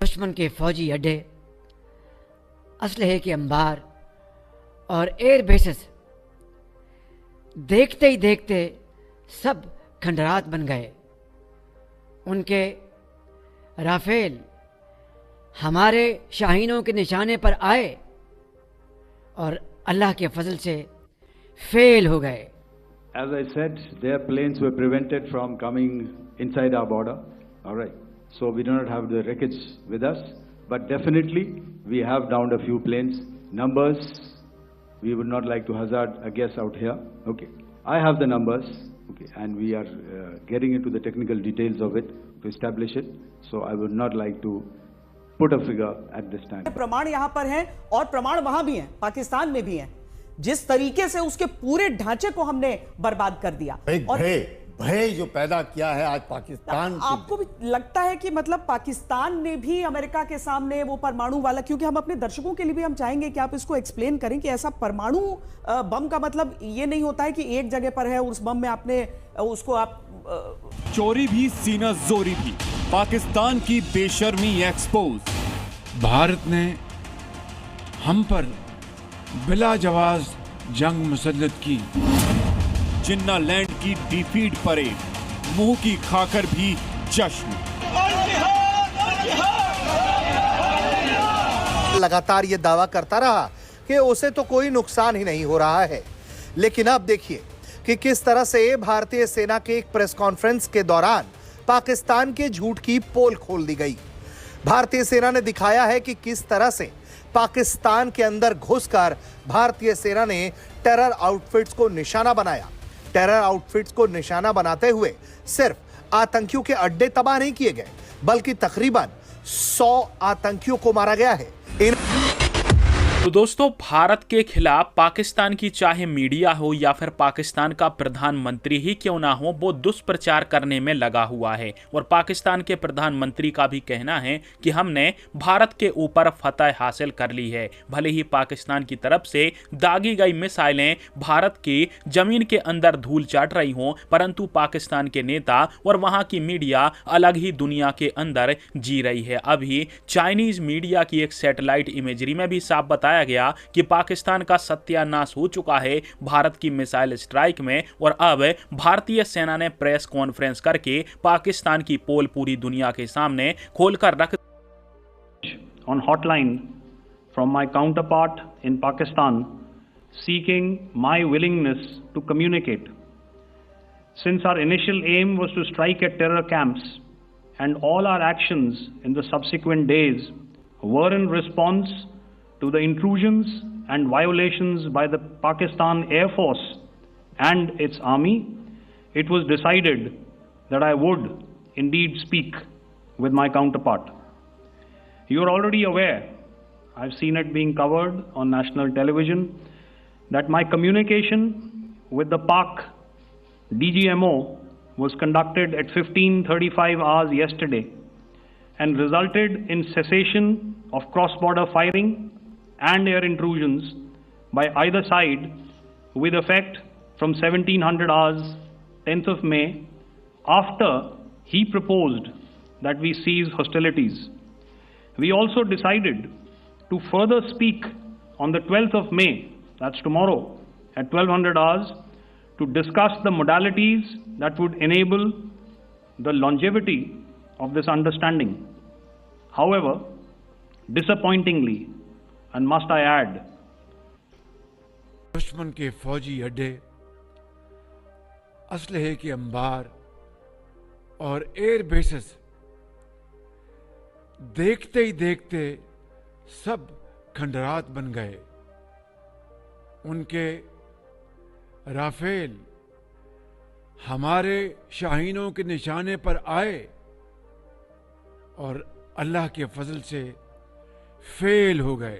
दुश्मन के फौजी अड्डे, असलहे के अंबार और एयर बेसेस देखते ही देखते सब खंडरात बन गए। उनके राफेल हमारे शाहीनों के निशाने पर आए और अल्लाह के फजल से फेल हो गए। As I said, their planes were prevented from coming inside our border. All right. So we do not have the wreckage with us, but definitely we have downed a few planes. Numbers, we would not like to hazard a guess out here. Okay. I have the numbers. Okay. And we are getting into the technical details of it to establish it. So I would not like to put a figure at this time. प्रमाण यहां पर हैं और प्रमाण वहां भी हैं, पाकिस्तान में भी हैं। जिस तरीके से उसके पूरे ढांचे को हमने बर्बाद कर दिया और भय जो पैदा किया है आज पाकिस्तान। आपको भी लगता है कि मतलब पाकिस्तान ने भी अमेरिका के सामने वो परमाणु वाला, क्योंकि हम अपने दर्शकों के लिए भी हम चाहेंगे कि आप इसको एक्सप्लेन करें कि ऐसा परमाणु बम का मतलब ये नहीं होता है कि एक जगह पर है उस बम में आपने उसको आप चोरी भी सीना जोरी भी, पाकिस्तान की बेशर्मी एक्सपोज। भारत ने हम पर बिला जवाज जंग मुसल्लत की। जिन्ना लैंड की डिफीट परेड, मुंह की खाकर भी जश्न। लगातार ये दावा करता रहा कि उसे तो कोई नुकसान ही नहीं हो रहा है, लेकिन अब देखिए कि किस तरह से भारतीय सेना के एक प्रेस कॉन्फ्रेंस के दौरान पाकिस्तान के झूठ की पोल खोल दी गई। भारतीय सेना ने दिखाया है कि किस तरह से पाकिस्तान के अंदर घुसकर भारतीय सेना ने टेरर आउटफिट्स को निशाना बनाया। टेरर आउटफिट्स को निशाना बनाते हुए सिर्फ आतंकियों के अड्डे तबाह नहीं किए गए, बल्कि तकरीबन 100 आतंकियों को मारा गया है। तो दोस्तों, भारत के खिलाफ पाकिस्तान की चाहे मीडिया हो या फिर पाकिस्तान का प्रधानमंत्री ही क्यों ना हो, वो दुष्प्रचार करने में लगा हुआ है। और पाकिस्तान के प्रधानमंत्री का भी कहना है कि हमने भारत के ऊपर फतह हासिल कर ली है। भले ही पाकिस्तान की तरफ से दागी गई मिसाइलें भारत की जमीन के अंदर धूल चाट रही हों, परंतु पाकिस्तान के नेता और वहां की मीडिया अलग ही दुनिया के अंदर जी रही है। अभी चाइनीज मीडिया की एक सैटेलाइट इमेजरी में भी साफ बताया गया कि पाकिस्तान का सत्यानाश हो चुका है भारत की मिसाइल स्ट्राइक में। और अब भारतीय सेना ने प्रेस कॉन्फ्रेंस करके पाकिस्तान की पोल पूरी दुनिया के सामने खोलकर रख। On hotline from my counterpart in Pakistan seeking my willingness to communicate. Since our initial aim was to strike at terror camps and all our actions in the subsequent days were in response to the intrusions and violations by the Pakistan Air Force and its army, it was decided that I would indeed speak with my counterpart. You are already aware, I've seen it being covered on national television, that my communication with the Pak DGMO was conducted at 15:35 hours yesterday and resulted in cessation of cross-border firing and air intrusions by either side with effect from 1700 hours 10th of May, after he proposed that we cease hostilities. We also decided to further speak on the 12th of May, that's tomorrow, at 1200 hours, to discuss the modalities that would enable the longevity of this understanding. However, disappointingly, and must I add, दुश्मन के फौजी अड्डे, असलहे के अंबार और air bases देखते ही देखते सब खंडरात बन गए। उनके राफेल हमारे शाहीनों के निशाने पर आए और अल्लाह के फजल से फेल हो गए।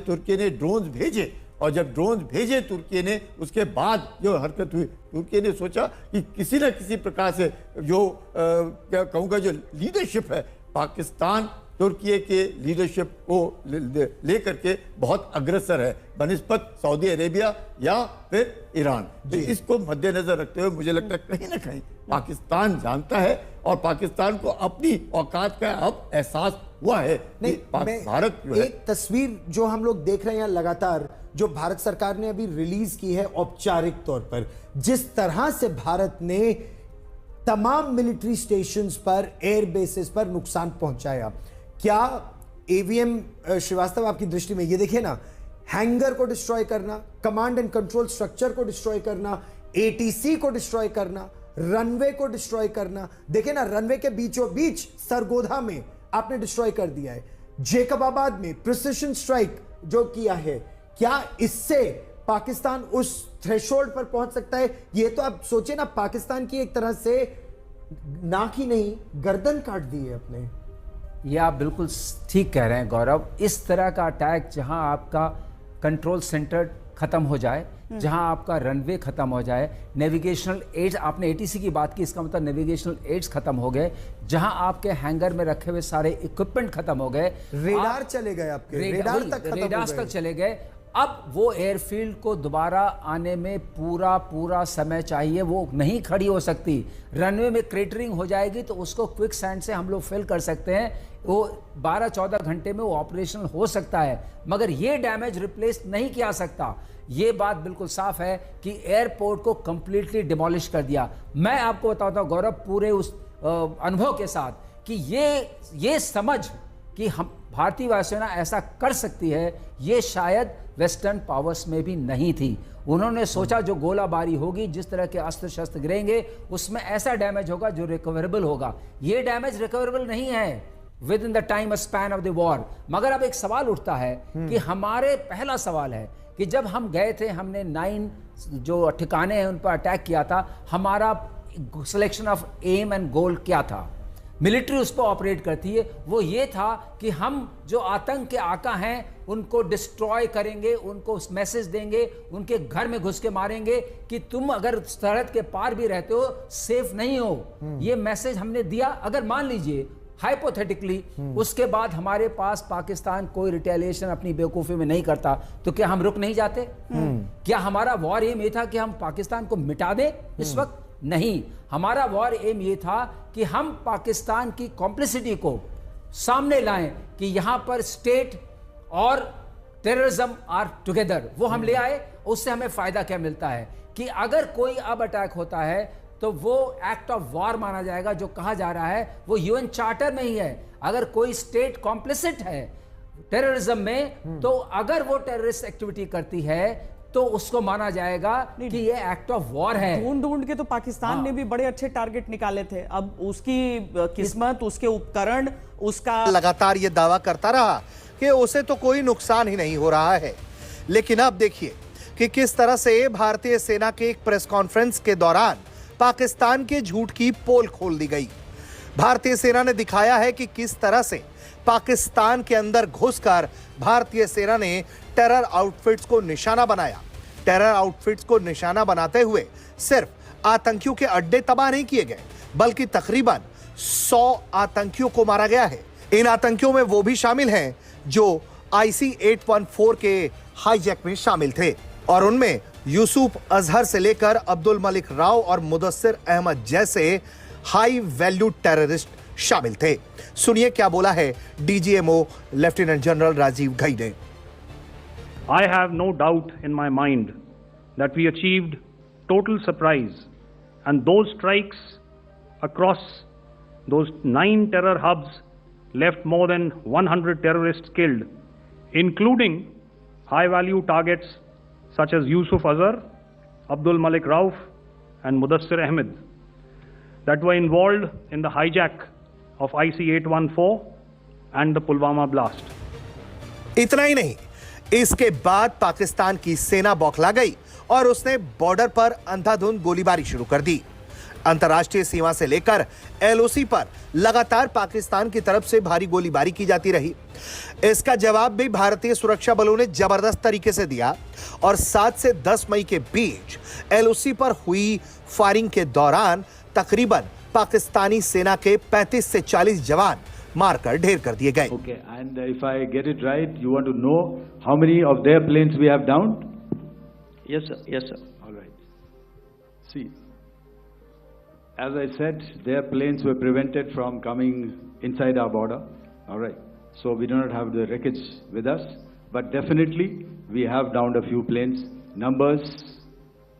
तुर्की ने ड्रोन्स भेजे और जब ड्रोन्स भेजे तुर्की ने, उसके बाद जो हरकत हुई, तुर्की ने सोचा कि किसी न किसी प्रकार से जो क्या कहूँगा जो लीडरशिप है, पाकिस्तान तुर्की के लीडरशिप को लेकर के बहुत अग्रसर है बनिस्बत सऊदी अरेबिया या फिर ईरान। तो इसको मद्देनजर रखते हुए मुझे लगता है कहीं ना कहीं पाकिस्तान जानता है और पाकिस्तान को अपनी औकात का अब एहसास वो है नहीं, कि भारत जो है, एक तस्वीर जो हम लोग देख रहे हैं लगातार, जो भारत सरकार ने अभी रिलीज की है औपचारिक तौर पर, जिस तरह से भारत ने तमाम मिलिट्री स्टेशंस पर, एयर बेसिस पर नुकसान पहुंचाया, क्या एवीएम श्रीवास्तव आपकी दृष्टि में ये देखिए ना, हैंगर को डिस्ट्रॉय करना, कमांड एंड कंट्रोल स्ट्रक्चर को डिस्ट्रॉय करना, एटीसी को डिस्ट्रॉय करना, रनवे को डिस्ट्रॉय करना, देखे ना रनवे के बीचों बीच सरगोधा में आपने डिस्ट्रॉय कर दिया है, जेकबाबाद में प्रिसिशन स्ट्राइक जो किया है, क्या इससे पाकिस्तान उस थ्रेशोल्ड पर पहुंच सकता है? ये तो आप सोचे ना, पाकिस्तान की एक तरह से नाक ही नहीं गर्दन काट दी है अपने। ये आप बिल्कुल ठीक कह रहे हैं गौरव। इस तरह का अटैक जहां आपका कंट्रोल सेंटर खत्म हो जाए, जहां आपका रनवे खत्म हो जाए, नेविगेशनल एड्स, आपने एटीसी की बात की, इसका मतलब नेविगेशनल एड्स खत्म हो गए, जहां आपके हैंगर में रखे हुए सारे इक्विपमेंट खत्म हो गए, रेडार चले गए, आपके रेडार तक चले गए, अब वो एयरफील्ड को दोबारा आने में पूरा समय चाहिए, वो नहीं खड़ी हो सकती। रनवे में क्रेटरिंग हो जाएगी तो उसको क्विक सैंड से हम लोग फिल कर सकते हैं, वो 12-14 घंटे में वो ऑपरेशनल हो सकता है, मगर ये डैमेज रिप्लेस नहीं किया सकता। ये बात बिल्कुल साफ है कि एयरपोर्ट को कंप्लीटली डिमोलिश कर दिया। मैं आपको बताता हूं गौरव, पूरे उस अनुभव के साथ, कि ये समझ कि हम भारतीय वायुसेना ऐसा कर सकती है, ये शायद वेस्टर्न पावर्स में भी नहीं थी। उन्होंने सोचा जो गोलाबारी होगी, जिस तरह के अस्त्र शस्त्र गिरेंगे, उसमें ऐसा डैमेज होगा जो रिकवरेबल होगा। ये डैमेज रिकवरेबल नहीं है with in the time span of the war. मगर अब एक सवाल उठता है कि हमारे, पहला सवाल है कि जब हम गए थे, हमने 9 जो ठिकाने हैं उन पर अटैक किया था, हमारा सिलेक्शन ऑफ एम एंड गोल क्या था? मिलिट्री उस पर ऑपरेट करती है, वो ये था कि हम जो आतंक के आका हैं उनको डिस्ट्रॉय करेंगे, उनको मैसेज देंगे, उनके घर में घुस के मारेंगे कि तुम अगर सरहद के पार भी रहते हो सेफ नहीं हो। ये मैसेज हमने दिया। अगर मान लीजिए हाइपोथेटिकली उसके बाद हमारे पास पाकिस्तान कोई रिटेलिएशन अपनी बेवकूफी में नहीं करता, तो क्या हम रुक नहीं जाते? क्या हमारा वॉर एम ये था कि हम पाकिस्तान को मिटा दें इस वक्त? नहीं, हमारा वॉर एम ये था कि हम पाकिस्तान की कॉम्प्लिसिटी को सामने लाएं कि यहां पर स्टेट और टेररिज्म आर टुगेदर। वो हम ले आए। उससे हमें फायदा क्या मिलता है कि अगर कोई अब अटैक होता है तो वो एक्ट ऑफ वॉर माना जाएगा। जो कहा जा रहा है वो यूएन चार्टर में ही है। अगर कोई स्टेट कॉम्प्लिसिट है टेररिज्म में, तो अगर वो टेररिस्ट एक्टिविटी करती है तो उसको माना जाएगा कि ये एक्ट ऑफ वॉर है। ढूंढ के तो पाकिस्तान ने भी बड़े अच्छे टारगेट निकाले थे। अब उसकी किस्मत, उसके उपकरण, उसका लगातार ये दावा करता रहा कि उसे तो कोई नुकसान ही नहीं हो रहा है। लेकिन अब देखिए कि किस तरह से भारतीय सेना के एक प्रेस कॉन्फ्रेंस के दौरान पाकिस्तान के झूठ की पोल खोल दी गई। भारतीय सेना ने दिखाया है कि किस तरह से पाकिस्तान के अंदर घुसकर भारतीय सेना ने टेरर आउटफिट्स को निशाना बनाया। टेरर आउटफिट्स को निशाना बनाते हुए सिर्फ आतंकियों के अड्डे तबाह नहीं किए गए, बल्कि तकरीबन 100 आतंकियों को मारा गया है। इन आतंकियों में वो भी शामिल हैं जो IC-814 के हाईजैक में शामिल थे, और उनमें यूसुफ अजहर से लेकर अब्दुल मलिक राव और मुदस्सिर अहमद जैसे हाई वैल्यू टेररिस्ट शामिल थे। सुनिए क्या बोला है DGMO lieutenant general Rajiv Ghai ने। I have no doubt in my mind that we achieved total surprise, and those strikes across those 9 terror hubs left more than 100 terrorists killed, including high-value targets such as Yusuf Azhar, Abdul Malik Rauf, and Mudassir Ahmed that were involved in the hijack of IC-814 and the Pulwama blast. इतना ही नहीं, इसके बाद पाकिस्तान की सेना बौखला गई और उसने बॉर्डर पर अंधाधुंध गोलीबारी शुरू कर दी। अंतर्राष्ट्रीय सीमा से लेकर LOC पर लगातार पाकिस्तान की तरफ से भारी गोलीबारी की जाती रही। इसका जवाब भी भारतीय सुरक्षा बलों ने जबरदस्त तरीके से दिया और 7 से 10 मई के बीच LOC पर हुई फायरिंग के दौरान तकरीबन पाकिस्तानी सेना के 35 से 40 जवान मारकर ढेर कर दिए गए। Okay, and if I get it right, you want to know how many of their planes we have downed? Yes, sir. Yes, sir. All right. See, as I said, their planes were prevented from coming inside our border. All right. so we do not have the wreckage with us. But definitely, we have downed a few planes. Numbers,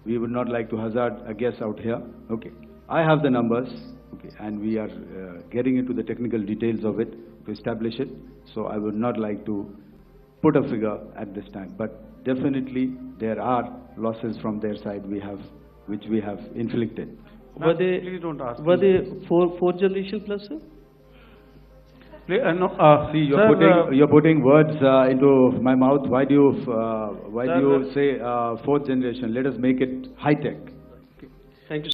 we would not like to hazard a guess out here. Okay, I have the numbers. Okay, and we are getting into the technical details of it to establish it. So I would not like to put a figure at this time. But definitely, there are losses from their side which we have inflicted. Were they four generation plus, sir? See, you're putting words into my mouth. Why do you say fourth generation? Let us make it high tech.